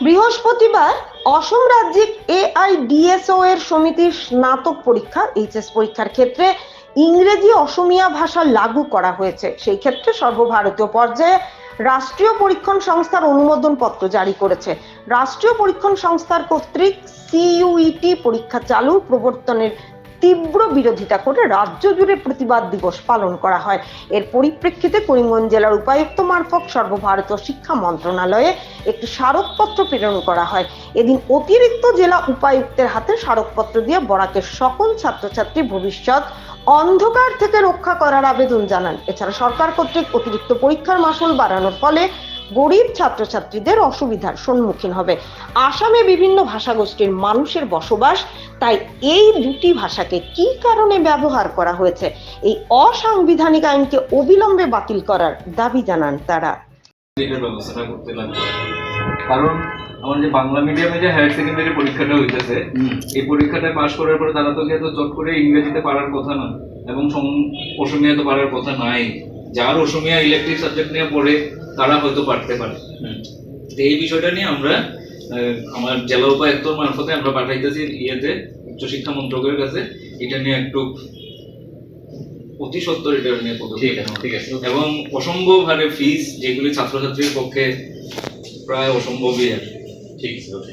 বৃহস্পতিবার অসম রাজ্যিক AIDSO এর সমিতির স্নাতক পরীক্ষা এইচএস পরীক্ষার ক্ষেত্রে ইংরেজি অসমিয়া ভাষা লাগু করা হয়েছে। সেই ক্ষেত্রে সর্বভারতীয় পর্যায়ে রাষ্ট্রীয় পরীক্ষণ সংস্থার অনুমোদন পত্র জারি করেছে। রাষ্ট্রীয় পরীক্ষণ সংস্থার কর্তৃক CUET পরীক্ষা চালুর প্রবর্তনের তীব্র বিরোধিতা করে রাজ্য জুড়ে প্রতিবাদ দিবস পালন করা হয়। এর পরিপ্রেক্ষিতে করিমগঞ্জ জেলার উপায়ুক্ত মারফত সর্বভারতীয় শিক্ষা মন্ত্রণালয়ে একটি স্মারকপত্র প্রেরণ করা হয়। এদিন অতিরিক্ত জেলা উপায়ুক্তের হাতে স্মারকপত্র দিয়ে বরাকের সকল ছাত্রছাত্রী ভবিষ্যৎ অন্ধকার থেকে রক্ষা করার আবেদন জানান। এছাড়া সরকার কর্তৃক অতিরিক্ত পরীক্ষার মাসুল বাড়ানোর ফলে গরিব ছাত্রছাত্রীদের অসুবিধার সম্মুখীন হবে। আসামে বিভিন্ন ভাষাগোষ্ঠীর মানুষের বসবাস, তাই এই দুটি ভাষাকে কি কারণে ব্যবহার করা হয়েছে, এই অসাংবিধানিক আইনকে অবিলম্বে বাতিল করার দাবি জানান তারা। কারণ আমার যে বাংলা মিডিয়ামে যে হায়ার সেকেন্ডারি পরীক্ষাটা হইতেছে, এই পরীক্ষাটা পাশ করার পরে তারা তো চট করে ইংরেজিতে পারার কথা না, এবং অসমিয়া তো পারার কথা নাই। যার অসমিয়া ইলেকট্রিক সাবজেক্ট নিয়ে পড়ে তারা হয়তো পারতে পারে। এই বিষয়টা নিয়ে আমরা আমার জেলা উপায়ুক্তর মারফতে আমরা পাঠাইতেছি উচ্চশিক্ষা মন্ত্রকের কাছে, এটা নিয়ে একটু অতি সত্তর এটা নিয়ে ঠিক আছে। এবং অসম্ভব হারে ফিস, যেগুলি ছাত্রছাত্রীর পক্ষে প্রায় অসম্ভবই আর। ঠিক আছে।